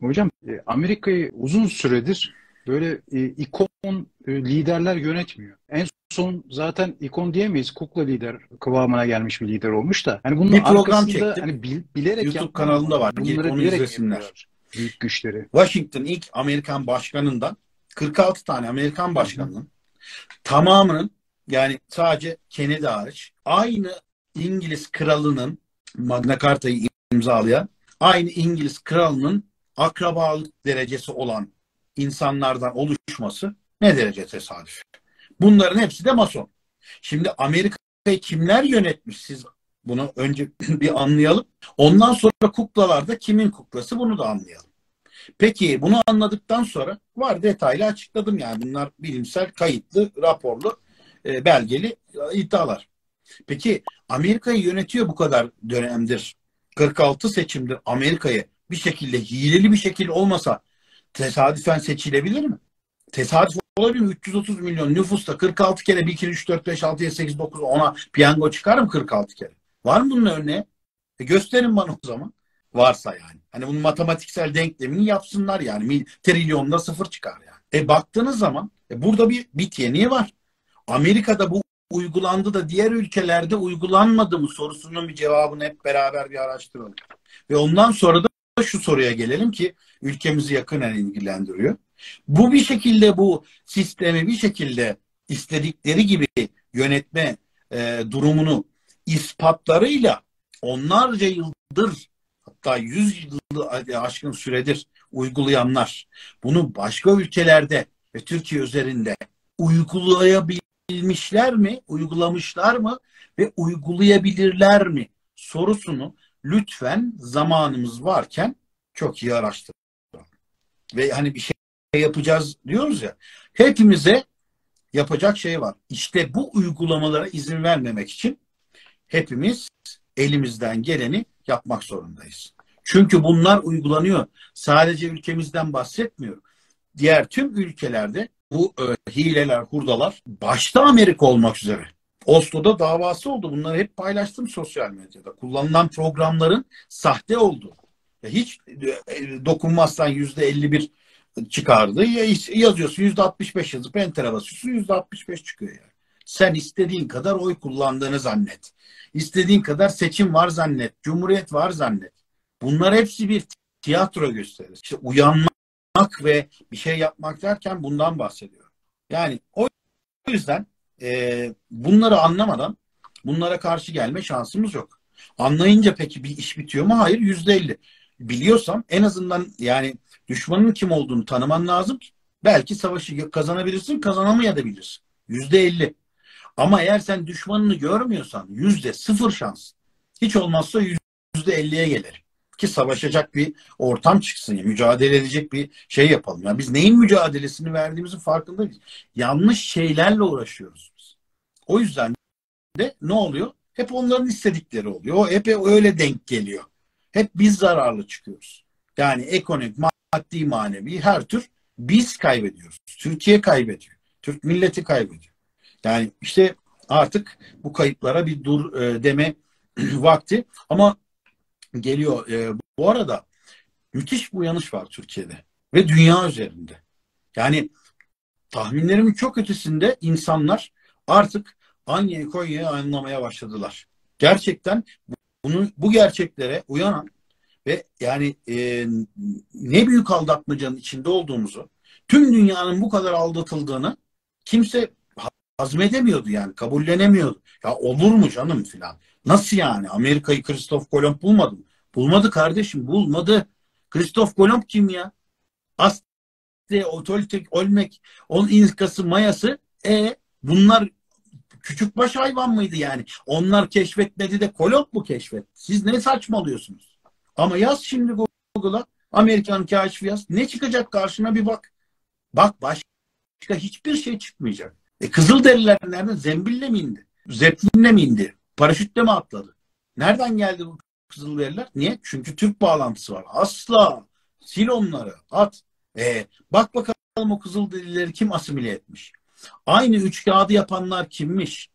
Hocam Amerika'yı uzun süredir böyle ikon liderler yönetmiyor. En son zaten ikon diyemeyiz. Kukla lider kıvamına gelmiş bir lider olmuş da. Hani bunun Bir program arkasında çektim. hani bilerek YouTube yapmıyor mu? kanalında var. Gelip Bunları onu bilerek mi izlesinler. yapıyorlar büyük güçleri? Washington ilk Amerikan başkanından 46 tane Amerikan Hı hı. başkanının tamamının, yani sadece Kennedy hariç, aynı İngiliz kralının, Magna Carta'yı imzalayan aynı İngiliz kralının akrabalık derecesi olan insanlardan oluşması ne derece tesadüf. Bunların hepsi de mason. Şimdi Amerika'yı kimler yönetmiş, siz bunu önce bir anlayalım. Ondan sonra kuklalarda kimin kuklası, bunu da anlayalım. Peki bunu anladıktan sonra var, detaylı açıkladım, yani bunlar bilimsel, kayıtlı, raporlu, belgeli iddialar. Peki Amerika'yı yönetiyor bu kadar dönemdir, 46 seçimdir Amerika'yı bir şekilde, hileli bir şekilde olmasa tesadüfen seçilebilir mi? Tesadüf olabilir mi? 330 milyon nüfusta 46 kere 1, 2, 3, 4, 5, 6, 7, 8, 9, 10'a piyango çıkar mı 46 kere? Var mı bunun örneği? Gösterin bana o zaman. Varsa yani. Hani bunun matematiksel denklemini yapsınlar yani. Trilyonda sıfır çıkar yani. Baktığınız zaman burada bir bit yeniği var. Amerika'da bu uygulandı da diğer ülkelerde uygulanmadı mı sorusunun bir cevabını hep beraber bir araştıralım. Ve ondan sonra da şu soruya gelelim ki ülkemizi yakından ilgilendiriyor. Bu bir şekilde, bu sistemi bir şekilde istedikleri gibi yönetme durumunu ispatlarıyla onlarca yıldır, hatta 100 yılı aşkın süredir uygulayanlar bunu başka ülkelerde ve Türkiye üzerinde uygulayabilmişler mi, uygulamışlar mı ve uygulayabilirler mi sorusunu lütfen zamanımız varken çok iyi araştırın. Ve hani bir şey yapacağız diyoruz ya, hepimize yapacak şey var. İşte bu uygulamalara izin vermemek için hepimiz elimizden geleni yapmak zorundayız. Çünkü bunlar uygulanıyor. Sadece ülkemizden bahsetmiyorum. Diğer tüm ülkelerde bu hileler, hurdalar, başta Amerika olmak üzere. Oslo'da davası oldu. Bunları hep paylaştım sosyal medyada. Kullanılan programların sahte olduğu. Hiç dokunmazsan %51 çıkardı. Yazıyorsun %65 yazıp enter'a basıyorsun, %65 çıkıyor yani. Sen istediğin kadar oy kullandığını zannet. İstediğin kadar seçim var zannet. Cumhuriyet var zannet. Bunlar hepsi bir tiyatro gösterisi. İşte uyanmak ve bir şey yapmak derken bundan bahsediyorum. Yani o yüzden bunları anlamadan bunlara karşı gelme şansımız yok. Anlayınca peki bir iş bitiyor mu? Hayır, %50. Biliyorsam en azından yani düşmanın kim olduğunu tanıman lazım. Belki savaşı kazanabilirsin, kazanamayabilirsin. %50. Ama eğer sen düşmanını görmüyorsan %0 şans. Hiç olmazsa %50'ye gelir. Ki savaşacak bir ortam çıksın. Ya, mücadele edecek bir şey yapalım. Yani biz neyin mücadelesini verdiğimizin farkındayız. Yanlış şeylerle uğraşıyoruz biz. O yüzden de ne oluyor? Hep onların istedikleri oluyor. O hep öyle denk geliyor. Hep biz zararlı çıkıyoruz. Yani ekonomik, maddi, manevi her tür biz kaybediyoruz. Türkiye kaybediyor. Türk milleti kaybediyor. Yani işte artık bu kayıplara bir dur deme vakti. Ama geliyor. Bu arada müthiş bir uyanış var Türkiye'de ve dünya üzerinde. Yani tahminlerimin çok ötesinde insanlar artık Anya'yı Konya'yı anlamaya başladılar. Gerçekten bu gerçeklere uyanan ve yani ne büyük aldatmacanın içinde olduğumuzu, tüm dünyanın bu kadar aldatıldığını kimse hazmedemiyordu, yani kabullenemiyordu. Ya olur mu canım filan. Nasıl yani? Amerika'yı Christoph Kolomb bulmadı mı? Bulmadı kardeşim, bulmadı. Christoph Kolomb kim ya? Asya, otorite, olmek, onun İnkası, Mayası. Bunlar küçük baş hayvan mıydı yani? Onlar keşfetmedi de Kolomb mu keşfetti? Siz ne saçmalıyorsunuz? Ama yaz şimdi Google'a Amerikan keşfi yaz. Ne çıkacak karşına bir bak. Bak, başka hiçbir şey çıkmayacak. Kızılderililer nereden? Zembille mi indi? Zeppelin'le mi indi? Paraşütle mi atladı? Nereden geldi bu Kızılderililer? Niye? Çünkü Türk bağlantısı var. Asla. Sil onları. At. Bak bakalım o Kızılderilileri kim asimile etmiş? Aynı üç kağıdı yapanlar kimmiş?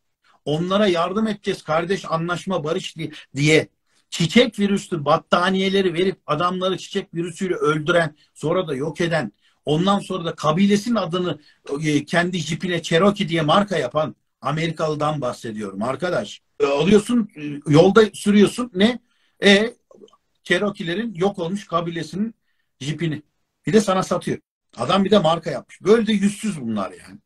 Onlara yardım edeceğiz kardeş, anlaşma, barış diye çiçek virüslü battaniyeleri verip adamları çiçek virüsüyle öldüren, sonra da yok eden, ondan sonra da kabilesinin adını kendi jipine Cherokee diye marka yapan Amerikalı'dan bahsediyorum arkadaş. Alıyorsun, yolda sürüyorsun, ne? Cherokee'lerin yok olmuş kabilesinin jipini. Bir de sana satıyor. Adam bir de marka yapmış. Böyle de yüzsüz bunlar yani.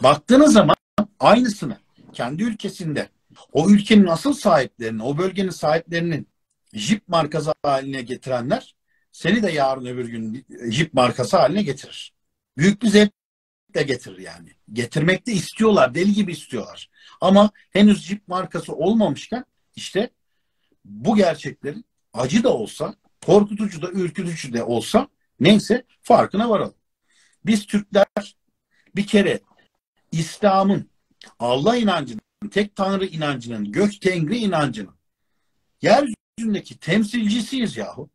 Baktığınız zaman aynısını kendi ülkesinde o ülkenin asıl sahiplerini, o bölgenin sahiplerinin jip markası haline getirenler seni de yarın öbür gün jip markası haline getirir. Büyük bir zevkle getirir yani. Getirmek de istiyorlar. Deli gibi istiyorlar. Ama henüz jip markası olmamışken işte bu gerçeklerin acı da olsa, korkutucu da, ürkütücü de olsa neyse farkına varalım. Biz Türkler bir kere İslam'ın, Allah inancının, tek Tanrı inancının, gök Tengri inancının yeryüzündeki temsilcisiyiz yahu.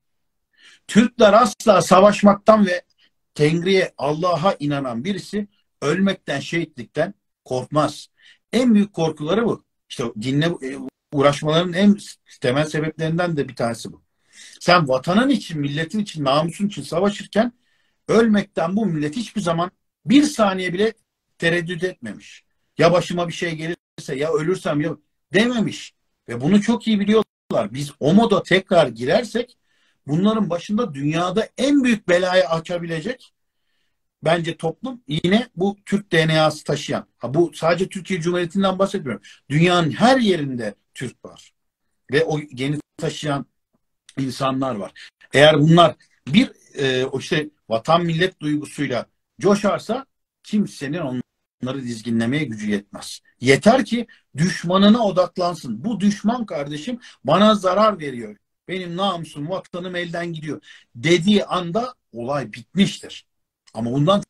Türkler asla savaşmaktan ve Tengri'ye, Allah'a inanan birisi ölmekten, şehitlikten korkmaz. En büyük korkuları bu. İşte dinle uğraşmaların en temel sebeplerinden de bir tanesi bu. Sen vatanın için, milletin için, namusun için savaşırken ölmekten bu millet hiçbir zaman bir saniye bile tereddüt etmemiş. Ya başıma bir şey gelirse, ya ölürsem ya dememiş. Ve bunu çok iyi biliyorlar. Biz o moda tekrar girersek bunların başında dünyada en büyük belayı açabilecek bence toplum yine bu Türk DNA'sı taşıyan. Bu sadece Türkiye Cumhuriyeti'nden bahsetmiyorum. Dünyanın her yerinde Türk var. Ve o geni taşıyan insanlar var. Eğer bunlar bir işte vatan millet duygusuyla coşarsa kimsenin onları dizginlemeye gücü yetmez. Yeter ki düşmanına odaklansın. Bu düşman kardeşim bana zarar veriyor. Benim namusum, vatanım elden gidiyor dediği anda olay bitmiştir. Ama bundan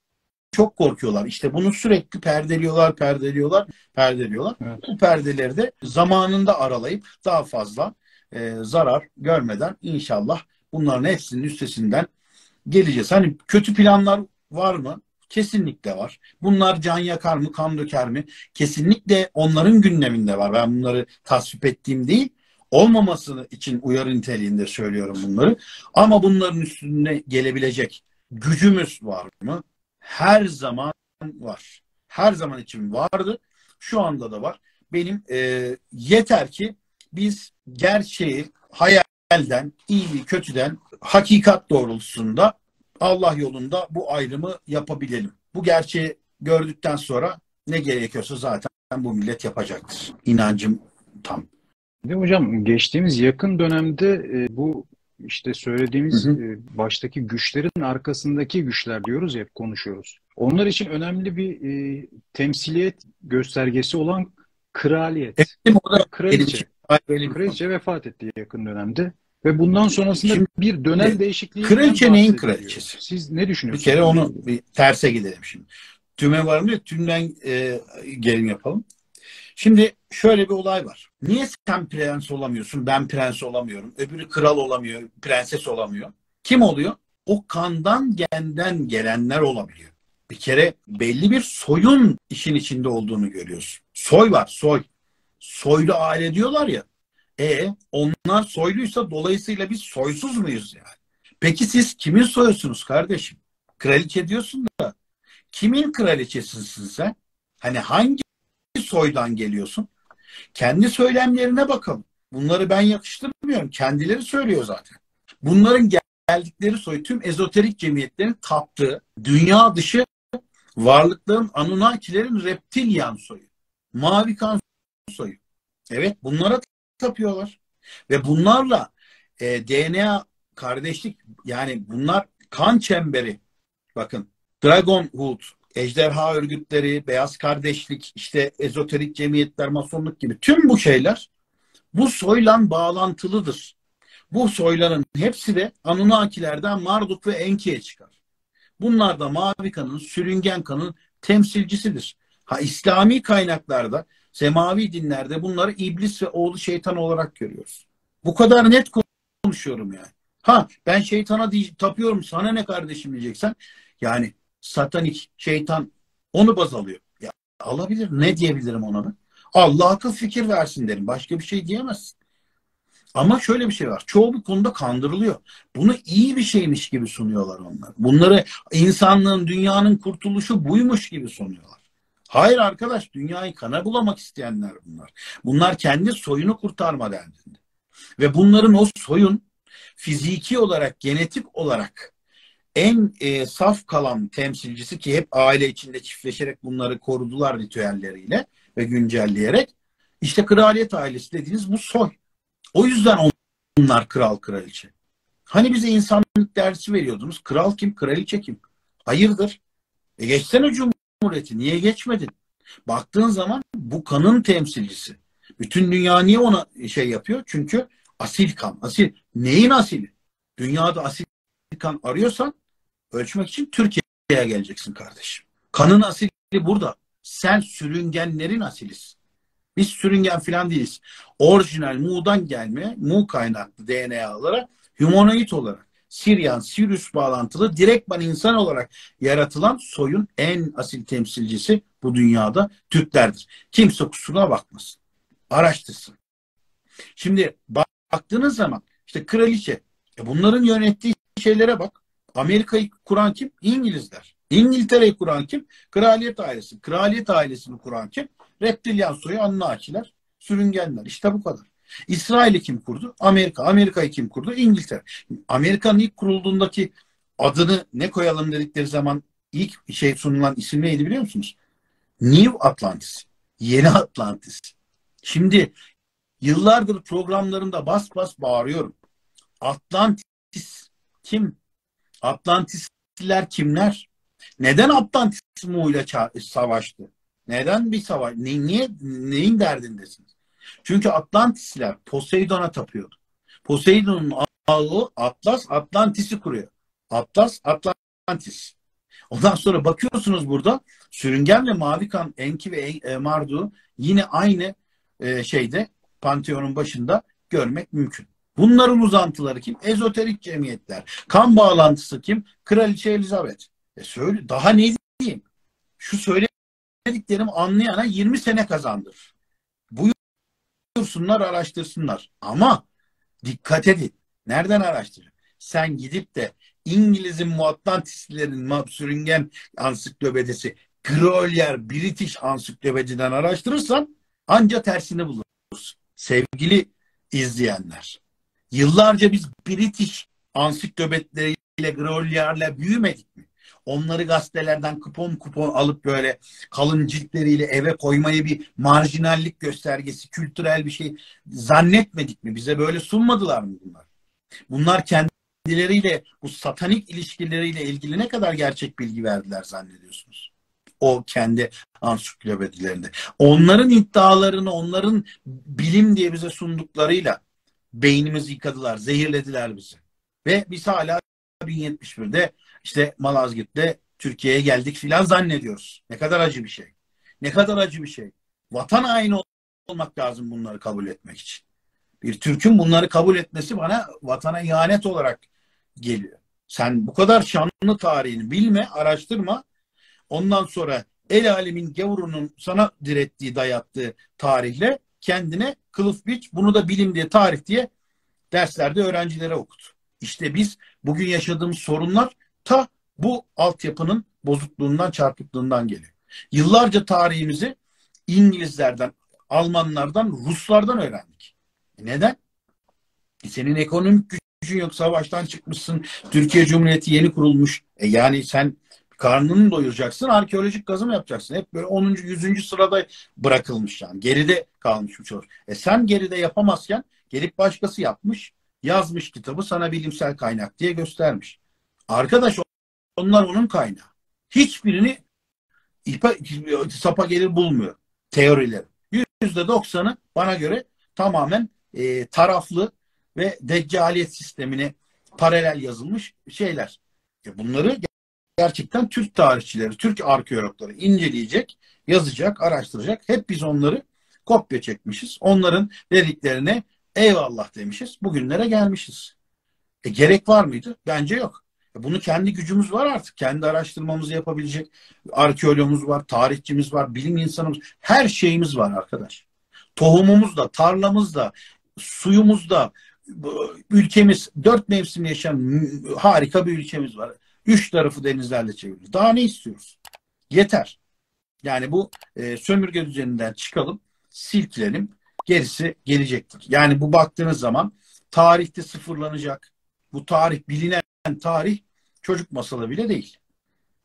çok korkuyorlar. İşte bunu sürekli perdeliyorlar. Evet. Bu perdeleri de zamanında aralayıp daha fazla zarar görmeden inşallah bunların hepsinin üstesinden geleceğiz. Hani kötü planlar var mı? Kesinlikle var. Bunlar can yakar mı, kan döker mi? Kesinlikle onların gündeminde var. Ben bunları tasvip ettiğim değil, olmaması için uyarı niteliğinde söylüyorum bunları. Ama bunların üstüne gelebilecek gücümüz var mı? Her zaman var. Her zaman için vardı. Şu anda da var. Benim yeter ki biz gerçeği hayalden, iyiliği kötüden, hakikat doğrultusunda Allah yolunda bu ayrımı yapabilelim. Bu gerçeği gördükten sonra ne gerekiyorsa zaten bu millet yapacaktır. İnancım tam. Bir de hocam geçtiğimiz yakın dönemde bu işte söylediğimiz baştaki güçlerin arkasındaki güçler diyoruz ya, hep konuşuyoruz. Onlar için önemli bir temsiliyet göstergesi olan kraliyet. Kraliçe vefat etti yakın dönemde. Ve bundan sonrasında şimdi, bir dönem değişikliği. Kraliçe neyin kraliçesi? Siz ne düşünüyorsunuz? Bir kere onu bir terse gidelim şimdi. Tüme var mı? Tümden gelin yapalım. Şimdi şöyle bir olay var. Niye sen prens olamıyorsun, ben prens olamıyorum, öbürü kral olamıyor, prenses olamıyor? Kim oluyor? O kandan genden gelenler olabiliyor. Bir kere belli bir soyun işin içinde olduğunu görüyorsun. Soy var, soy. Soylu aile diyorlar ya. Onlar soyluysa dolayısıyla biz soysuz muyuz yani? Peki siz kimin soyusunuz kardeşim? Kraliçe diyorsun da kimin kraliçesisin sen? Hani hangi soydan geliyorsun? Kendi söylemlerine bakalım. Bunları ben yakıştırmıyorum. Kendileri söylüyor zaten. Bunların geldikleri soy tüm ezoterik cemiyetlerin taptığı dünya dışı varlıkların, Anunnakilerin reptilyan soyu. Mavi kan soyu. Evet, bunlara tapıyorlar. Ve bunlarla DNA kardeşlik, yani bunlar kan çemberi. Bakın Dragonhood, ejderha örgütleri, beyaz kardeşlik, işte ezoterik cemiyetler, masonluk gibi tüm bu şeyler bu soyla bağlantılıdır. Bu soyların hepsi de Anunnakilerden Marduk ve Enki'ye çıkar. Bunlar da mavi kanın, sürüngen kanın temsilcisidir. İslami kaynaklarda, semavi dinlerde bunları iblis ve oğlu şeytan olarak görüyoruz. Bu kadar net konuşuyorum yani. Ben şeytana tapıyorum, sana ne kardeşim diyeceksen, yani satanik, şeytan onu baz alıyor. Ya, alabilir. Ne diyebilirim ona ben? Allah akıl fikir versin derim. Başka bir şey diyemezsin. Ama şöyle bir şey var. Çoğu bu konuda kandırılıyor. Bunu iyi bir şeymiş gibi sunuyorlar onlar. Bunları insanlığın, dünyanın kurtuluşu buymuş gibi sunuyorlar. Hayır arkadaş, dünyayı kana bulamak isteyenler bunlar. Bunlar kendi soyunu kurtarma derdinde. Ve bunların o soyun fiziki olarak, genetik olarak en saf kalan temsilcisi, ki hep aile içinde çiftleşerek bunları korudular ritüelleriyle ve güncelleyerek, işte kraliyet ailesi dediğiniz bu soy. O yüzden onlar kral kraliçe. Hani bize insanlık dersi veriyordunuz. Kral kim? Kraliçe kim? Hayırdır? Geçsene Cumhuriyeti. Niye geçmedin? Baktığın zaman bu kanın temsilcisi. Bütün dünya niye ona şey yapıyor? Çünkü asil kan. Asil. Neyin asili? Dünyada asil kan arıyorsan ölçmek için Türkiye'ye geleceksin kardeşim. Kanın asili burada. Sen sürüngenlerin asilisin. Biz sürüngen falan değiliz. Orijinal Mu'dan gelme, Mu kaynaklı DNA'lara humanoid olarak, Siryan, Sirius bağlantılı direktman insan olarak yaratılan soyun en asil temsilcisi bu dünyada Türklerdir. Kimse kusuruna bakmasın. Araştırsın. Şimdi baktığınız zaman işte kraliçe, bunların yönettiği şeylere bak. Amerika'yı kuran kim? İngilizler. İngiltere'yi kuran kim? Kraliyet ailesi. Kraliyet ailesini kuran kim? Reptilyan soyu Anunnakiler, sürüngenler. İşte bu kadar. İsrail'i kim kurdu? Amerika. Amerika'yı kim kurdu? İngiltere. Amerika'nın ilk kurulduğundaki adını ne koyalım dedikleri zaman ilk şey sunulan isim neydi biliyor musunuz? New Atlantis. Yeni Atlantis. Şimdi yıllardır programlarımda bas bas bağırıyorum. Atlantis kim? Atlantisliler kimler? Neden Atlantis Mu'yla savaştı? Neden bir savaş? Niye, neyin derdindesiniz? Çünkü Atlantisliler Poseidon'a tapıyordu. Poseidon'un ağı Atlas, Atlantis'i kuruyor. Atlas, Atlantis. Ondan sonra bakıyorsunuz burada sürüngen ve mavi kan Enki ve Mardu yine aynı şeyde Pantheon'un başında görmek mümkün. Bunların uzantıları kim? Ezoterik cemiyetler. Kan bağlantısı kim? Kraliçe Elizabeth. Söyle, daha ne diyeyim? Şu söylediklerimi anlayana 20 sene kazandır. Buyursunlar, araştırsınlar. Ama dikkat edin. Nereden araştırın? Sen gidip de İngiliz'in Muatlantislilerin sürüngen ansiklopedisi Grolier British ansiklopediden araştırırsan anca tersini bulursun. Sevgili izleyenler. Yıllarca biz British ansiklopedileriyle Grolier'le büyümedik mi? Onları gazetelerden kupon kupon alıp böyle kalın ciltleriyle eve koymayı bir marjinallik göstergesi, kültürel bir şey zannetmedik mi? Bize böyle sunmadılar mı bunlar? Bunlar kendileriyle, bu satanik ilişkileriyle ilgili ne kadar gerçek bilgi verdiler zannediyorsunuz? O kendi ansiklopedilerinde. Onların iddialarını, onların bilim diye bize sunduklarıyla beynimizi yıkadılar, zehirlediler bizi. Ve biz hala 1071'de işte Malazgirt'te Türkiye'ye geldik filan zannediyoruz. Ne kadar acı bir şey. Ne kadar acı bir şey. Vatan haini olmak lazım bunları kabul etmek için. Bir Türk'ün bunları kabul etmesi bana vatana ihanet olarak geliyor. Sen bu kadar şanlı tarihini bilme, araştırma. Ondan sonra el alemin gavurunun sana direttiği, dayattığı tarihle kendine kılıf biç, bunu da bilim diye, tarih diye derslerde öğrencilere okut. İşte biz bugün yaşadığımız sorunlar ta bu altyapının bozukluğundan, çarpıklığından geliyor. Yıllarca tarihimizi İngilizlerden, Almanlardan, Ruslardan öğrendik. Neden? Senin ekonomik gücün yok, savaştan çıkmışsın, Türkiye Cumhuriyeti yeni kurulmuş. Yani sen karnını doyuracaksın, arkeolojik kazım yapacaksın. Hep böyle 10. 100. sırada bırakılmış yani. Geride kalmış bu çalışma. Sen geride yapamazken gelip başkası yapmış, yazmış kitabı, sana bilimsel kaynak diye göstermiş. Arkadaş, onlar onun kaynağı. Hiçbirini sapa gelir bulmuyor teorileri. %90'ı bana göre tamamen taraflı ve deccaliyet sistemine paralel yazılmış şeyler. Bunları gerçekten Türk tarihçileri, Türk arkeologları inceleyecek, yazacak, araştıracak. Hep biz onları kopya çekmişiz. Onların dediklerine eyvallah demişiz. Bugünlere gelmişiz. Gerek var mıydı? Bence yok. Bunu kendi gücümüz var artık. Kendi araştırmamızı yapabilecek arkeologumuz var, tarihçimiz var, bilim insanımız. Her şeyimiz var arkadaş. Tohumumuz da, tarlamız da, suyumuzda ülkemiz 4 mevsim yaşayan harika bir ülkemiz var. 3 tarafı denizlerle çevrili. Daha ne istiyoruz? Yeter. Yani bu sömürge düzeninden çıkalım, silkilelim, gerisi gelecektir. Yani bu baktığınız zaman tarihte sıfırlanacak. Bu tarih, bilinen tarih çocuk masalı bile değil.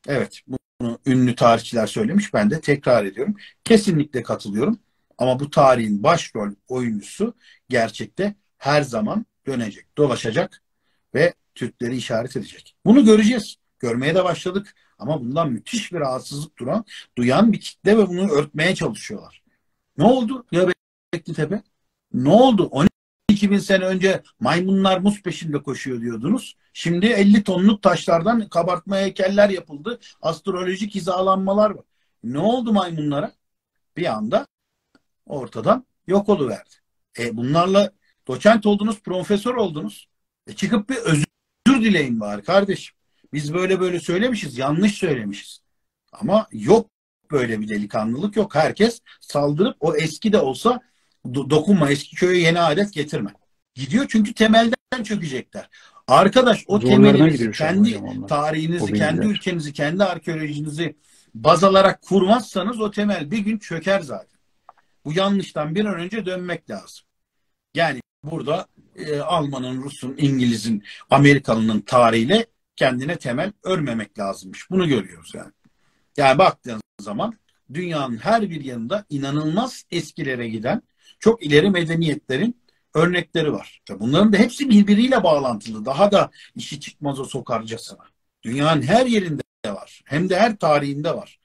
Evet, bunu ünlü tarihçiler söylemiş, ben de tekrar ediyorum. Kesinlikle katılıyorum. Ama bu tarihin başrol oyuncusu gerçekte her zaman dönecek, dolaşacak ve Türkleri işaret edecek. Bunu göreceğiz. Görmeye de başladık. Ama bundan müthiş bir rahatsızlık duyan bir kitle ve bunu örtmeye çalışıyorlar. Ne oldu Göbekli Tepe? Ne oldu? 12 bin sene önce maymunlar muz peşinde koşuyor diyordunuz. Şimdi 50 tonluk taşlardan kabartma heykeller yapıldı. Astrolojik hizalanmalar var. Ne oldu maymunlara? Bir anda ortadan yok oluverdi. Bunlarla doçent oldunuz, profesör oldunuz. Çıkıp bir özür dileyin bari kardeşim. Biz böyle böyle söylemişiz, yanlış söylemişiz. Ama yok, böyle bir delikanlılık yok. Herkes saldırıp o eski de olsa dokunma, eski köye yeni adet getirme. Gidiyor çünkü temelden çökecekler. Arkadaş, o temelinizi, kendi tarihinizi, kendi ülkenizi, kendi arkeolojinizi baz alarak kurmazsanız o temel bir gün çöker zaten. Bu yanlıştan bir an önce dönmek lazım. Yani burada Alman'ın, Rus'un, İngiliz'in, Amerikalı'nın tarihiyle kendine temel örmemek lazımmış. Bunu görüyoruz yani. Yani baktığınız zaman dünyanın her bir yanında inanılmaz eskilere giden çok ileri medeniyetlerin örnekleri var. Bunların da hepsi birbiriyle bağlantılı. Daha da işi çıkmaza sokarcasına. Dünyanın her yerinde var. Hem de her tarihinde var.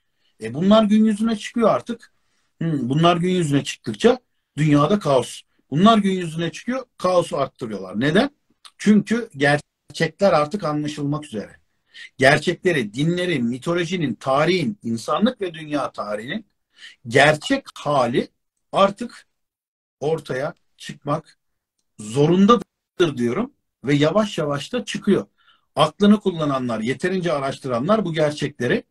Bunlar gün yüzüne çıkıyor artık. Bunlar gün yüzüne çıktıkça dünyada kaos. Bunlar gün yüzüne çıkıyor, kaosu arttırıyorlar. Neden? Çünkü gerçekler artık anlaşılmak üzere. Gerçekleri, dinlerin, mitolojinin, tarihin, insanlık ve dünya tarihinin gerçek hali artık ortaya çıkmak zorundadır diyorum ve yavaş yavaş da çıkıyor. Aklını kullananlar, yeterince araştıranlar bu gerçekleri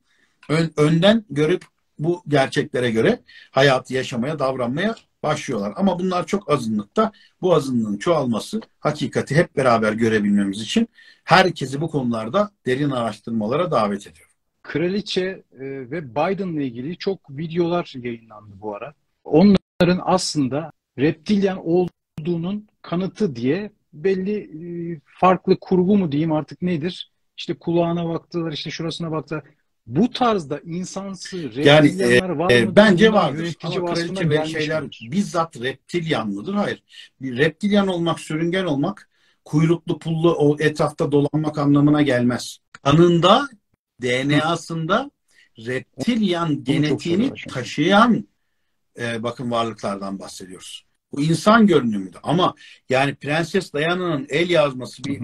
önden görüp bu gerçeklere göre hayatı yaşamaya, davranmaya başlıyorlar. Ama bunlar çok azınlıkta. Bu azınlığın çoğalması, hakikati hep beraber görebilmemiz için herkesi bu konularda derin araştırmalara davet ediyor. Kraliçe ve Biden'la ilgili çok videolar yayınlandı bu ara. Onların aslında reptilyan olduğunun kanıtı diye belli farklı kurgu mu diyeyim artık nedir? İşte kulağına baktılar, işte şurasına baktılar. Bu tarzda insansı reptilyanlar var mı? Bence vardır. Ama kraliçe ve şeyler bizzat reptilyan mıdır? Hayır. Bir reptilyan olmak, sürüngen olmak, kuyruklu pullu o etrafta dolanmak anlamına gelmez. Kanında, DNA'sında reptilyan genetiğini taşıyan bakın varlıklardan bahsediyoruz. Bu insan görünümüydü. Ama yani Prenses Diana'nın el yazması bir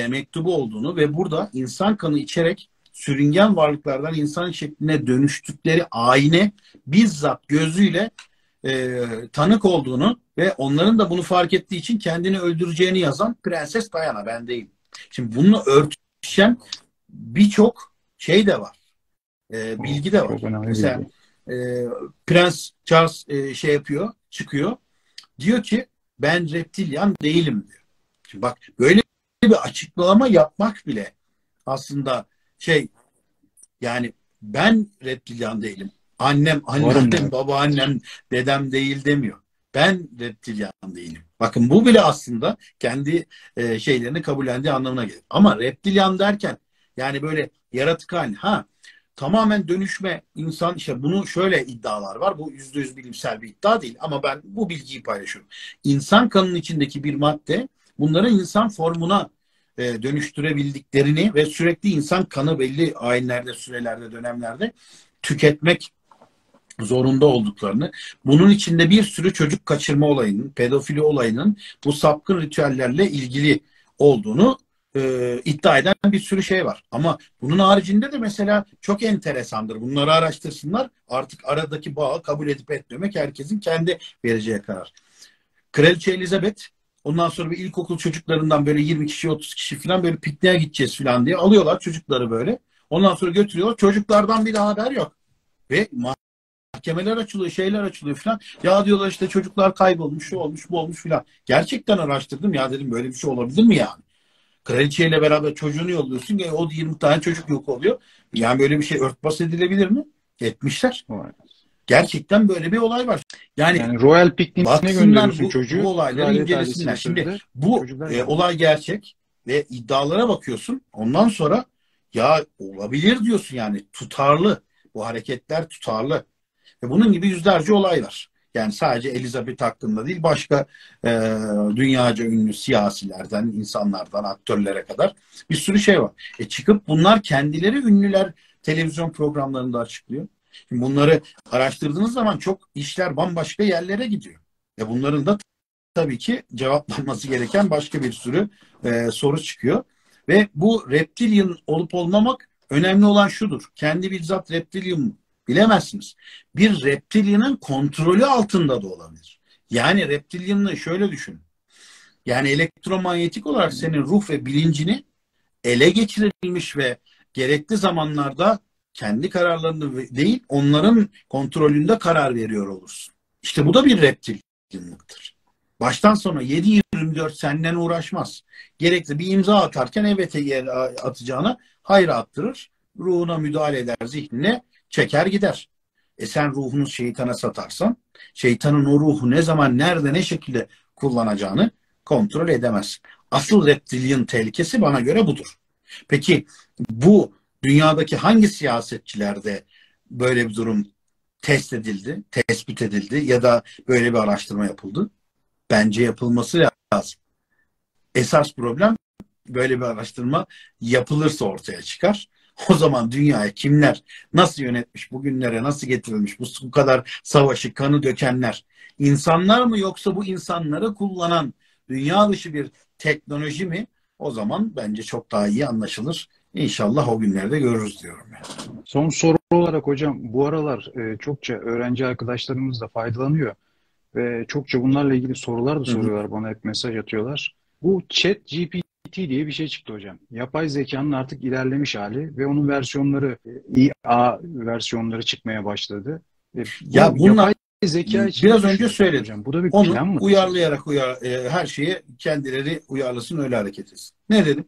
mektubu olduğunu ve burada insan kanı içerek sürüngen varlıklardan insan şekline dönüştükleri ayine bizzat gözüyle tanık olduğunu ve onların da bunu fark ettiği için kendini öldüreceğini yazan Prenses Diana, ben değilim. Şimdi bunu örtüşen birçok şey de var. Bilgi de var. Mesela Prens Charles şey yapıyor, çıkıyor. Diyor ki ben reptilyan değilim diyor. Şimdi bak, böyle bir açıklama yapmak bile aslında yani ben reptilyan değilim. Anneannem, babaannem, dedem değil demiyor. Ben reptilyan değilim. Bakın bu bile aslında kendi şeylerini kabullendiği anlamına gelir. Ama reptilyan derken yani böyle yaratık hali. Tamamen dönüşme insan, işte bunu şöyle iddialar var. Bu %100 bilimsel bir iddia değil ama ben bu bilgiyi paylaşıyorum. İnsan kanının içindeki bir madde bunları insan formuna dönüştürebildiklerini ve sürekli insan kanı belli ayinlerde, sürelerde, dönemlerde tüketmek zorunda olduklarını, bunun içinde bir sürü çocuk kaçırma olayının, pedofili olayının bu sapkın ritüellerle ilgili olduğunu iddia eden bir sürü şey var. Ama bunun haricinde de mesela çok enteresandır. Bunları araştırsınlar. Artık aradaki bağı kabul edip etmemek herkesin kendi vereceği karar. Kraliçe Elizabeth ondan sonra bir ilkokul çocuklarından böyle 20 kişi 30 kişi falan böyle pikniğe gideceğiz falan diye alıyorlar çocukları böyle. Ondan sonra götürüyorlar. Çocuklardan bir haber yok. Ve mahkemeler açılıyor, şeyler açılıyor falan. Ya diyorlar işte çocuklar kaybolmuş, şu olmuş, bu olmuş falan. Gerçekten araştırdım ya, dedim böyle bir şey olabilir mi yani? Kraliçeyle beraber çocuğunu yolluyorsun. O 20 tane çocuk yok oluyor. Yani böyle bir şey örtbas edilebilir mi? Etmişler. Vay. Gerçekten böyle bir olay var. Yani Yani Royal pikniğine baksınlar, gönderiyorsun bu çocuğu. olayları Kraliyet incelesinler. ailesiyle Şimdi sözde. bu Çocuklar gelmiyor. olay gerçek ve iddialara bakıyorsun. Ondan sonra ya olabilir diyorsun yani, tutarlı. Bu hareketler tutarlı. Ve bunun gibi yüzlerce olay var. Yani sadece Elizabeth hakkında değil, başka e, dünyaca ünlü siyasilerden, insanlardan, aktörlere kadar bir sürü şey var. Çıkıp bunlar kendileri ünlüler televizyon programlarında açıklıyor. Şimdi bunları araştırdığınız zaman çok işler bambaşka yerlere gidiyor. Ve bunların da tabii ki cevaplanması gereken başka bir sürü soru çıkıyor. Ve bu reptilian olup olmamak, önemli olan şudur. Kendi bizzat reptilian mı? Bilemezsiniz. Bir reptilianın kontrolü altında da olabilir. Yani reptilianı şöyle düşün. Yani elektromanyetik olarak senin ruh ve bilincini ele geçirilmiş ve gerekli zamanlarda kendi kararlarını değil, onların kontrolünde karar veriyor olursun. İşte bu da bir reptilianlıktır. Baştan sona 7/24 senden uğraşmaz. Gerekli bir imza atarken evet'e atacağına hayır attırır. Ruhuna müdahale eder, zihnine çeker gider. Sen ruhunu şeytana satarsan, şeytanın o ruhu ne zaman, nerede, ne şekilde kullanacağını kontrol edemezsin. Asıl reptilian tehlikesi bana göre budur. Peki bu dünyadaki hangi siyasetçilerde böyle bir durum test edildi, tespit edildi ya da böyle bir araştırma yapıldı? Bence yapılması lazım. Esas problem, böyle bir araştırma yapılırsa ortaya çıkar. O zaman dünyaya kimler nasıl yönetmiş, bugünlere nasıl getirilmiş, bu kadar savaşı, kanı dökenler insanlar mı, yoksa bu insanları kullanan dünya dışı bir teknoloji mi? O zaman bence çok daha iyi anlaşılır. İnşallah o günlerde görürüz diyorum yani. Son soru olarak hocam, bu aralar çokça öğrenci arkadaşlarımız da faydalanıyor ve çokça bunlarla ilgili sorular da Hı hı. soruyorlar, bana hep mesaj atıyorlar. Bu ChatGPT diye bir şey çıktı hocam. Yapay zekanın artık ilerlemiş hali ve onun versiyonları, IA versiyonları çıkmaya başladı. Bu Ya bunlar yapay zeka için ne biraz önce düşünüyorsunuz söyledim. hocam? Bu da bir Onu plan mıdır sizce? uyarlayarak her şeyi kendileri uyarlasın, öyle hareket etsin. Ne dedim?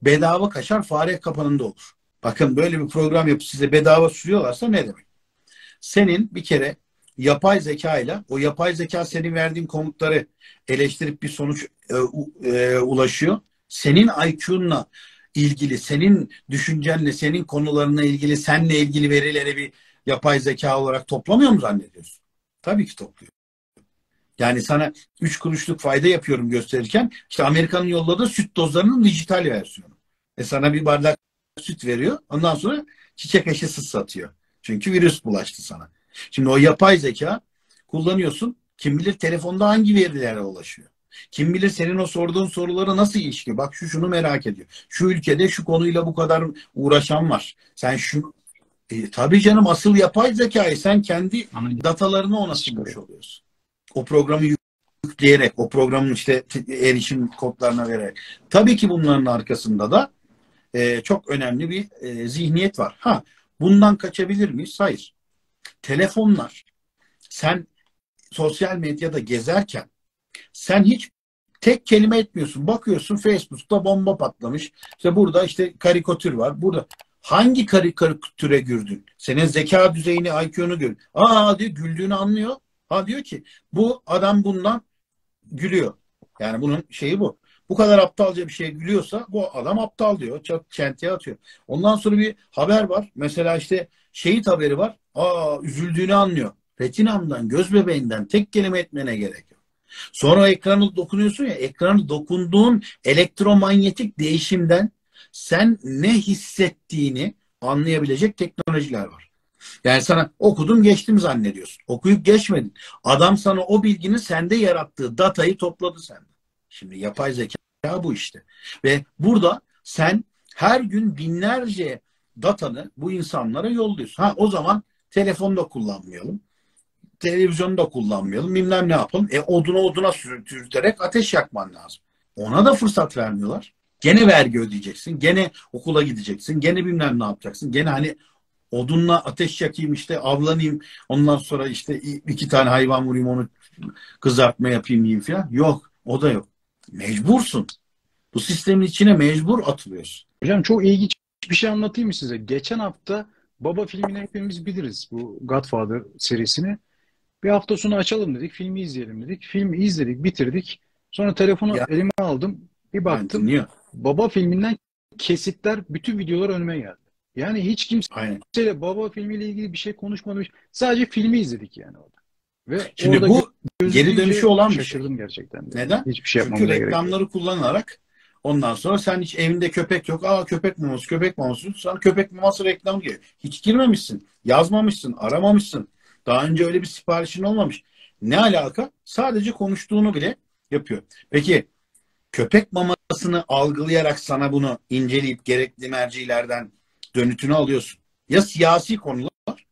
Bedava kaçar fare kapanında olur. Bakın, böyle bir program yapıp size bedava sürüyorlarsa ne demek? Senin bir kere yapay zeka ile, o yapay zeka senin verdiğin komutları eleştirip bir sonuç ulaşıyor. Senin IQ'nla ilgili, senin düşüncenle, senin konularına ilgili, seninle ilgili verileri bir yapay zeka olarak toplamıyor mu zannediyorsun? Tabii ki topluyor. Yani sana 3 kuruşluk fayda yapıyorum gösterirken, işte Amerika'nın yolladığı süt dozlarının dijital versiyonu. Sana bir bardak süt veriyor. Ondan sonra çiçek aşısı satıyor. Çünkü virüs bulaştı sana. Şimdi o yapay zeka kullanıyorsun. Kim bilir telefonda hangi verilere ulaşıyor. Kim bilir senin o sorduğun sorulara nasıl ilişki. Bak, şunu merak ediyor. Şu ülkede şu konuyla bu kadar uğraşan var. Sen şu tabii canım, asıl yapay zekayı sen kendi datalarını ona sunmuş oluyorsun. O programı yükleyerek, o programın işte erişim kodlarına vererek. Tabii ki bunların arkasında da çok önemli bir zihniyet var. Bundan kaçabilir miyiz? Hayır. Telefonlar, sen sosyal medyada gezerken sen hiç tek kelime etmiyorsun. Bakıyorsun Facebook'ta bomba patlamış. İşte burada işte karikatür var. Burada hangi karikatüre güldün? Senin zeka düzeyini, IQ'nu gör. Diyor, güldüğünü anlıyor. Diyor ki bu adam bundan gülüyor. Yani bunun şeyi bu. Bu kadar aptalca bir şeye gülüyorsa bu adam aptal diyor. Çok çentiye atıyor. Ondan sonra bir haber var. Mesela işte şehit haberi var. Üzüldüğünü anlıyor. Retinamdan, göz bebeğinden tek kelime etmene gerek yok. Sonra ekranı dokunuyorsun ya, ekranı dokunduğun elektromanyetik değişimden sen ne hissettiğini anlayabilecek teknolojiler var. Yani sana okudum geçtim zannediyorsun. Okuyup geçmedin. Adam sana o bilginin sende yarattığı datayı topladı sende. Şimdi yapay zeka bu işte. Ve burada sen her gün binlerce datanı bu insanlara yolluyorsun. O zaman telefonda kullanmayalım. Televizyonu da kullanmayalım. Bilmem ne yapalım. Oduna sürterek ateş yakman lazım. Ona da fırsat vermiyorlar. Gene vergi ödeyeceksin. Gene okula gideceksin. Gene bilmem ne yapacaksın. Gene hani odunla ateş yakayım, işte avlanayım, ondan sonra işte 2 tane hayvan vurayım, onu kızartma yapayım yiyeyim falan. Yok. O da yok. Mecbursun. Bu sistemin içine mecbur atılıyorsun. Hocam çok ilginç bir şey anlatayım mı size? Geçen hafta Baba filmini hepimiz biliriz, bu Godfather serisini. Bir hafta sonu açalım dedik, filmi izleyelim dedik. Filmi izledik, bitirdik. Sonra telefonu Ya elime aldım. Bir ben baktım, dinliyor. Baba filminden kesitler, bütün videolar önüme geldi. Yani hiç Aynen. kimseyle Baba filmiyle ilgili bir şey konuşmamış. Sadece filmi izledik yani orada. Ve Şimdi orada bu geri dönüşü gözükünce olan bir şey. şaşırdım gerçekten de. Yani Neden? hiçbir şey Çünkü yapmamıza gerek yok. reklamları kullanarak ondan sonra sen hiç evinde köpek yok. Aa, köpek maması, köpek maması. Sana köpek maması reklamı geliyor. Hiç girmemişsin, yazmamışsın, aramamışsın. Daha önce öyle bir siparişin olmamış. Ne alaka? Sadece konuştuğunu bile yapıyor. Peki köpek mamasını algılayarak sana bunu inceleyip gerekli mercilerden dönütünü alıyorsun. Ya siyasi konular,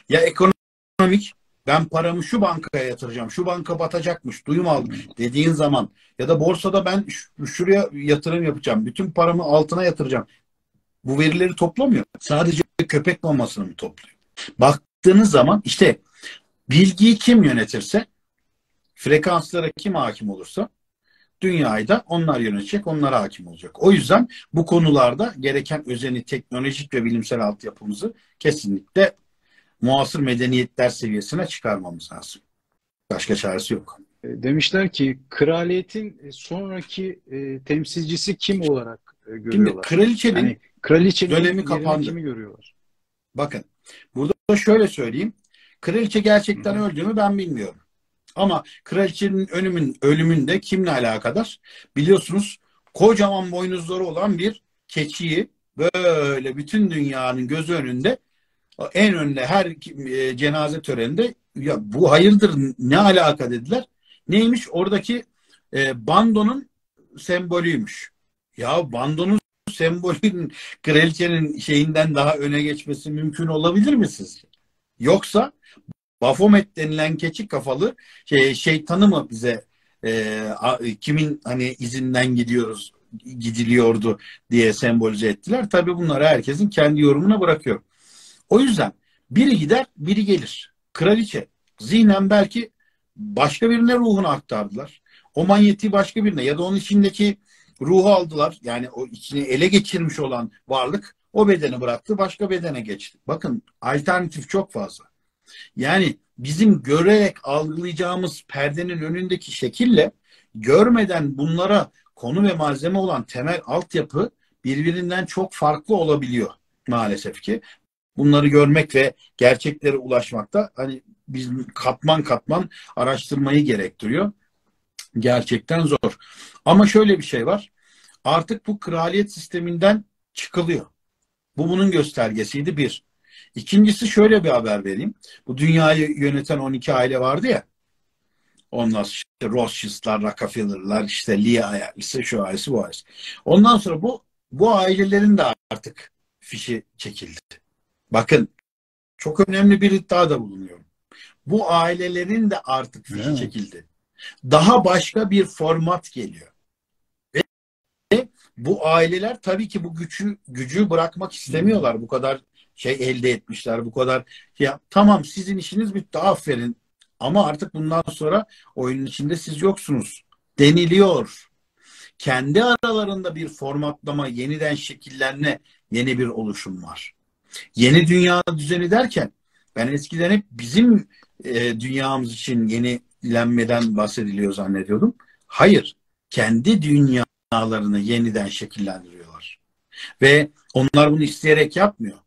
ya ekonomik, ben paramı şu bankaya yatıracağım, şu banka batacakmış, duyum aldım dediğin zaman, ya da borsada ben şuraya yatırım yapacağım, bütün paramı altına yatıracağım. Bu verileri toplamıyor. Sadece köpek mamasını mı topluyor? Baktığınız zaman işte bilgiyi kim yönetirse, frekanslara kim hakim olursa dünyayı da onlar yönetecek, onlar hakim olacak. O yüzden bu konularda gereken özeni, teknolojik ve bilimsel altyapımızı kesinlikle muasır medeniyetler seviyesine çıkarmamız lazım. Başka çaresi yok. Demişler ki kraliyetin sonraki temsilcisi kim olarak Şimdi görüyorlar? kraliçenin Yani kraliçenin dönemi yerine kapandı. kimi görüyorlar? Bakın, burada şöyle söyleyeyim. Kraliçe Hı gerçekten hı. öldü mü ben bilmiyorum. Ama kraliçenin ölümünde kimle alakadar? Biliyorsunuz, kocaman boynuzları olan bir keçiyi böyle bütün dünyanın gözü önünde, en önde, her cenaze töreninde, ya bu hayırdır, ne alaka dediler. Neymiş? Oradaki bandonun sembolüymüş. Ya bandonun sembolünün kraliçenin şeyinden daha öne geçmesi mümkün olabilir mi sizce? Yoksa Baphomet denilen keçi kafalı şeytanı mı bize kimin hani izinden gidiliyordu diye sembolize ettiler. Tabii bunları herkesin kendi yorumuna bırakıyor. O yüzden biri gider, biri gelir. Kraliçe zihnen belki başka birine ruhunu aktardılar. O manyetiği başka birine, ya da onun içindeki ruhu aldılar. Yani o içini ele geçirmiş olan varlık o bedeni bıraktı, başka bedene geçti. Bakın, alternatif çok fazla. Yani bizim görerek algılayacağımız perdenin önündeki şekille görmeden bunlara konu ve malzeme olan temel altyapı birbirinden çok farklı olabiliyor maalesef ki. Bunları görmek ve gerçeklere ulaşmak da hani biz katman katman araştırmayı gerektiriyor. Gerçekten zor. Ama şöyle bir şey var. Artık bu kraliyet sisteminden çıkılıyor. Bu bunun göstergesiydi bir. İkincisi, şöyle bir haber vereyim. Bu dünyayı yöneten 12 aile vardı ya. Ondan sonra işte Rothschild'lar, Rockefeller'lar, işte Lee ailesi, şu ailesi, bu ailesi. Ondan sonra bu ailelerin de artık fişi çekildi. Bakın, çok önemli bir iddiada bulunuyorum. Bu ailelerin de artık Öyle fişi mi? çekildi. Daha başka bir format geliyor. Ve bu aileler tabii ki bu gücü bırakmak Hmm. istemiyorlar. Bu kadar şey elde etmişler, bu kadar ya, tamam sizin işiniz bitti, aferin. Ama artık bundan sonra oyunun içinde siz yoksunuz deniliyor. Kendi aralarında bir formatlama, yeniden şekillenme, yeni bir oluşum var. Yeni dünya düzeni derken ben eskiden hep bizim dünyamız için yenilenmeden bahsediliyor zannediyordum. Hayır, kendi dünyalarını yeniden şekillendiriyorlar. Ve onlar bunu isteyerek yapmıyor.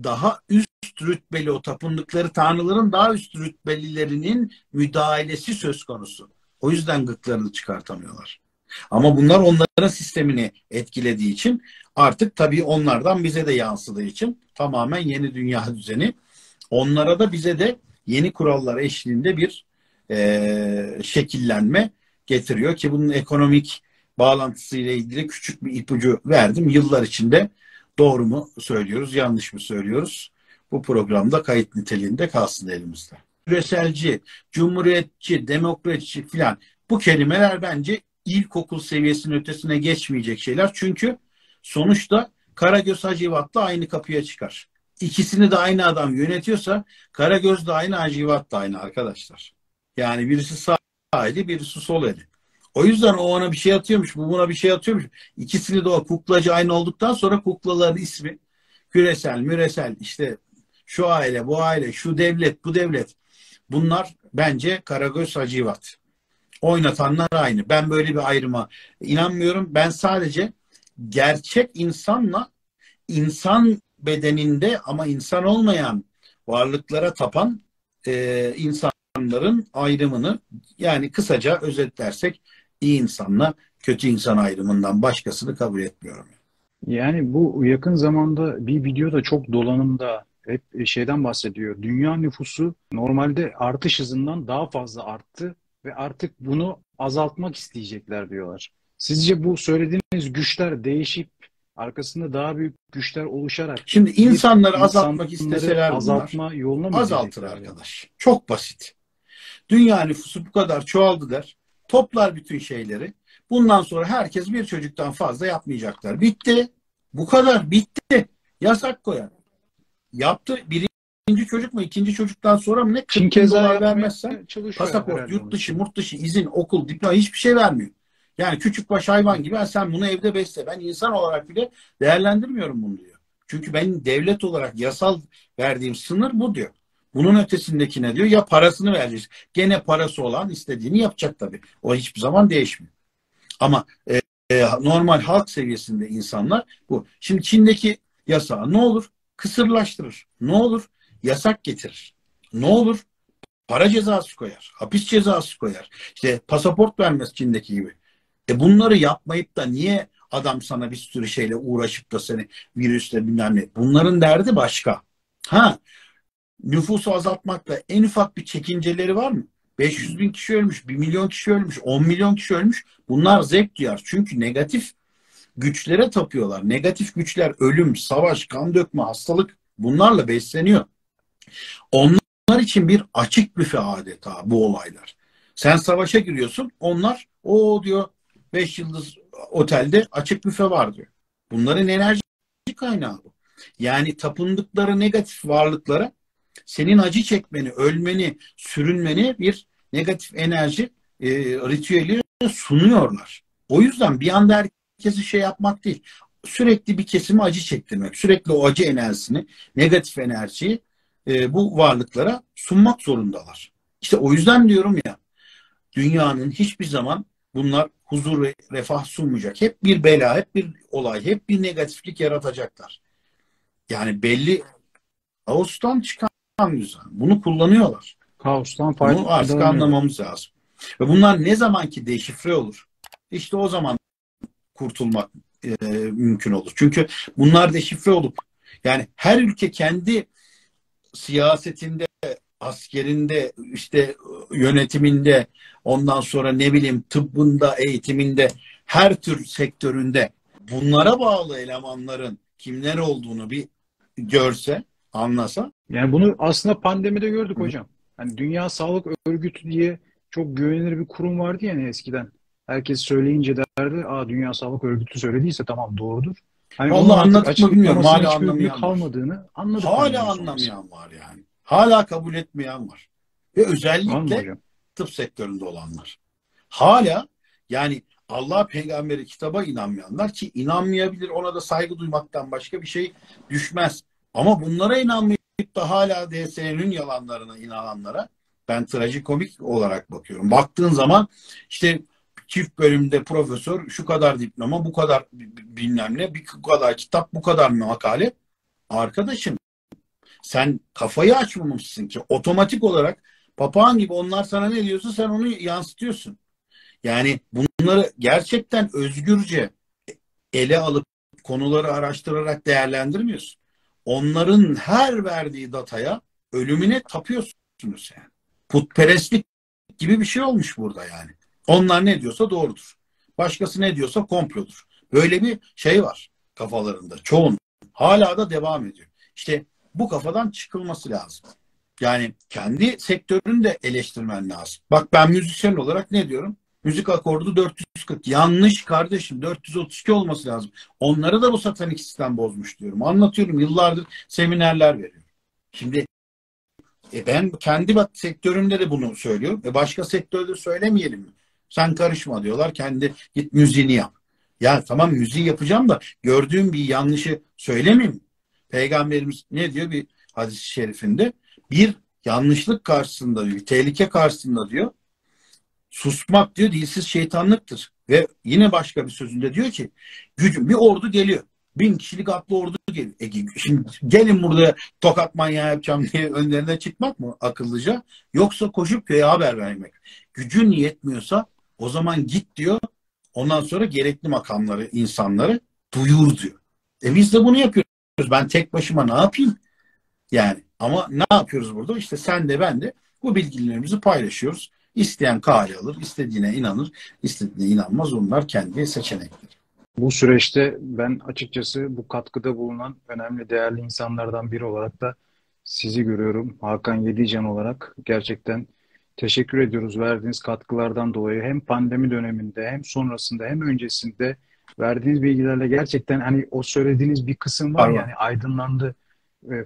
Daha üst rütbeli, o tapındıkları tanrıların daha üst rütbelilerinin müdahalesi söz konusu. O yüzden gıklarını çıkartamıyorlar. Ama bunlar onların sistemini etkilediği için, artık tabii onlardan bize de yansıdığı için tamamen yeni dünya düzeni onlara da bize de yeni kurallar eşliğinde bir şekillenme getiriyor ki bunun ekonomik bağlantısıyla ilgili küçük bir ipucu verdim. Yıllar içinde doğru mu söylüyoruz, yanlış mı söylüyoruz? Bu programda kayıt niteliğinde kalsın elimizde. Küreselci, cumhuriyetçi, demokratçi filan, bu kelimeler bence ilkokul seviyesinin ötesine geçmeyecek şeyler. Çünkü sonuçta Karagöz Hacivat'la aynı kapıya çıkar. İkisini de aynı adam yönetiyorsa Karagöz de aynı, Hacivat da aynı arkadaşlar. Yani birisi sağ eli, birisi sol eli. O yüzden o ona bir şey atıyormuş, bu buna bir şey atıyormuş. İkisini de o kuklacı aynı olduktan sonra kuklaların ismi küresel, müresel, işte şu aile, bu aile, şu devlet, bu devlet. Bunlar bence Karagöz, Hacivat. Oynatanlar aynı. Ben böyle bir ayrıma inanmıyorum. Ben sadece gerçek insanla insan bedeninde ama insan olmayan varlıklara tapan insanların ayrımını, yani kısaca özetlersek iyi insanla kötü insan ayrımından başkasını kabul etmiyorum. Yani bu yakın zamanda bir videoda çok dolanımda hep şeyden bahsediyor. Dünya nüfusu normalde artış hızından daha fazla arttı ve artık bunu azaltmak isteyecekler diyorlar. Sizce bu söylediğiniz güçler değişip arkasında daha büyük güçler oluşarak Şimdi bir insanları azaltmak insanları isteseler bunlar azaltma yoluna mı azaltır gidecekler yani? arkadaş. Çok basit. Dünya nüfusu bu kadar çoğaldı der. Toplar bütün şeyleri. Bundan sonra herkes bir çocuktan fazla yapmayacaklar. Bitti. Bu kadar. Bitti. Yasak koyar. Yaptı. Birinci çocuk mu, ikinci çocuktan sonra mı ne? Çin 40 bin keza dolar yapmaya vermezsen çalışıyor pasaport, herhalde onun yurt dışı, için. murt dışı, izin, okul, diploma hiçbir şey vermiyor. Yani küçük baş hayvan gibi sen bunu evde besle. Ben insan olarak bile değerlendirmiyorum bunu diyor. Çünkü benim devlet olarak yasal verdiğim sınır bu diyor. Bunun ötesindekine diyor ya parasını vereceğiz. Gene parası olan istediğini yapacak tabii. O hiçbir zaman değişmiyor. Ama normal halk seviyesinde insanlar bu. Şimdi Çin'deki yasağı ne olur? Kısırlaştırır. Ne olur? Yasak getirir. Ne olur? Para cezası koyar. Hapis cezası koyar. İşte pasaport vermez Çin'deki gibi. Bunları yapmayıp da niye adam sana bir sürü şeyle uğraşıp da seni virüsle bilmem ne. Bunların derdi başka. Ha, nüfusu azaltmakta en ufak bir çekinceleri var mı? 500 bin kişi ölmüş, 1 milyon kişi ölmüş, 10 milyon kişi ölmüş. Bunlar zevk duyar. Çünkü negatif güçlere tapıyorlar. Negatif güçler ölüm, savaş, kan dökme, hastalık bunlarla besleniyor. Onlar için bir açık büfe adeta bu olaylar. Sen savaşa giriyorsun, onlar o diyor 5 yıldız otelde açık büfe var diyor. Bunların enerji kaynağı bu. Yani tapındıkları negatif varlıklara senin acı çekmeni, ölmeni, sürünmeni bir negatif enerji ritüeli sunuyorlar. O yüzden bir anda herkesi şey yapmak değil. Sürekli bir kesime acı çektirmek. Sürekli o acı enerjisini, negatif enerjiyi bu varlıklara sunmak zorundalar. İşte o yüzden diyorum ya, dünyanın hiçbir zaman bunlar huzur ve refah sunmayacak. Hep bir bela, hep bir olay, hep bir negatiflik yaratacaklar. Yani belli Ağustos'tan çıkan düzen. Bunu kullanıyorlar. Kaostan Bunu artık faydalanıyorlar. anlamamız lazım. Ve bunlar ne zaman ki deşifre olur, işte o zaman kurtulmak mümkün olur. Çünkü bunlar deşifre olup yani her ülke kendi siyasetinde, askerinde, işte yönetiminde, ondan sonra ne bileyim tıbbında, eğitiminde, her tür sektöründe bunlara bağlı elemanların kimler olduğunu bir görse, anlasa. Yani bunu aslında pandemide gördük Hı. hocam. Hani Dünya Sağlık Örgütü diye çok güvenilir bir kurum vardı yani eskiden. Herkes söyleyince derdi, "Aa, Dünya Sağlık Örgütü söylediyse tamam doğrudur." Hani onun Vallahi artık anladık mı bilmiyorum. açıklamasının Hala hiçbir hükmü anlamayan var. kalmadığını anladık Hala pandemi sonrası. anlamayan var yani. Hala kabul etmeyen var. Ve Var mı özellikle hocam? tıp sektöründe olanlar. Hala yani Allah peygamberi kitaba inanmayanlar, ki inanmayabilir, ona da saygı duymaktan başka bir şey düşmez. Ama bunlara inanmayıp da hala DS'nin yalanlarına inananlara ben trajikomik olarak bakıyorum. Baktığın zaman işte çift bölümde profesör, şu kadar diploma, bu kadar bilmem ne, bu kadar kitap, bu kadar makale. Arkadaşım, sen kafayı açmamışsın ki otomatik olarak papağan gibi onlar sana ne diyorsa sen onu yansıtıyorsun. Yani bunları gerçekten özgürce ele alıp konuları araştırarak değerlendirmiyorsun. Onların her verdiği dataya ölümüne tapıyorsunuz yani. Putperestlik gibi bir şey olmuş burada yani. Onlar ne diyorsa doğrudur. Başkası ne diyorsa komplodur. Böyle bir şey var kafalarında. Çoğun. Hala da devam ediyor. İşte bu kafadan çıkılması lazım. Yani kendi sektörünü de eleştirmen lazım. Bak ben müzisyen olarak ne diyorum? Müzik akordu 400 440. Yanlış kardeşim. 432 olması lazım. Onları da bu satanik sistem bozmuş diyorum. Anlatıyorum. Yıllardır seminerler veriyorum. Şimdi ben kendi sektörümde de bunu söylüyorum. Başka sektörde söylemeyelim mi? Sen karışma diyorlar. Kendi git müziğini yap. Ya tamam, müziği yapacağım da gördüğüm bir yanlışı söylemeyeyim mi? Peygamberimiz ne diyor bir hadis-i şerifinde? Bir yanlışlık karşısında diyor, bir tehlike karşısında diyor, susmak diyor dilsiz şeytanlıktır. Ve yine başka bir sözünde diyor ki gücüm, bir ordu geliyor. 1000 kişilik atlı ordu geliyor. Şimdi gelin burada tokat manyağı yapacağım diye önlerine çıkmak mı akıllıca? Yoksa koşup köye haber vermek. Gücün yetmiyorsa o zaman git diyor. Ondan sonra gerekli makamları, insanları duyur diyor. Biz de bunu yapıyoruz. Ben tek başıma ne yapayım? Yani ama ne yapıyoruz burada? İşte sen de ben de bu bilgilerimizi paylaşıyoruz. İsteyen kale alır, istediğine inanır, istediğine inanmaz. Onlar kendi seçenekleri. Bu süreçte ben açıkçası bu katkıda bulunan önemli, değerli insanlardan biri olarak da sizi görüyorum. Hakan Yedican olarak gerçekten teşekkür ediyoruz verdiğiniz katkılardan dolayı. Hem pandemi döneminde hem sonrasında hem öncesinde verdiğiniz bilgilerle gerçekten hani o söylediğiniz bir kısım var yani aydınlandı.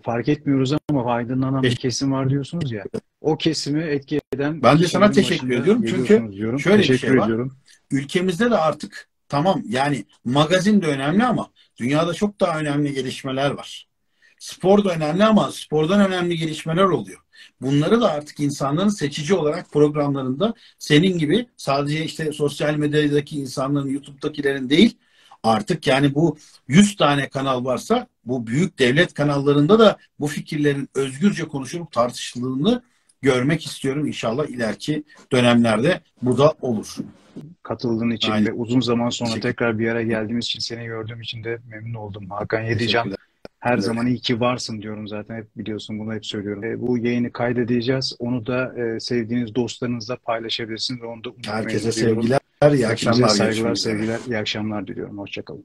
Fark etmiyoruz ama aydınlanan bir kesim var diyorsunuz ya. O kesimi etki eden ben de sana teşekkür ediyorum. Çünkü diyorum. Şöyle teşekkür bir şey var. ediyorum. Ülkemizde de artık tamam yani magazin de önemli ama dünyada çok daha önemli gelişmeler var. Spor da önemli ama spordan önemli gelişmeler oluyor. Bunları da artık insanların seçici olarak programlarında senin gibi sadece işte sosyal medyadaki insanların, YouTube'dakilerin değil, artık yani bu 100 tane kanal varsa bu büyük devlet kanallarında da bu fikirlerin özgürce konuşulup tartışıldığını görmek istiyorum. İnşallah ileriki dönemlerde bu da olur. Katıldığın için ve uzun zaman sonra tekrar bir araya geldiğimiz için, seni gördüğüm için de memnun oldum. Hakan Yedican, her zaman iyi ki varsın diyorum zaten, hep biliyorsun, bunu hep söylüyorum. Bu yayını kaydedeceğiz. Onu da sevdiğiniz dostlarınızla paylaşabilirsiniz. Onu da unutmayın. Herkese sevgiler, iyi akşamlar. Saygılar, sevgiler, iyi akşamlar diliyorum. Hoşçakalın.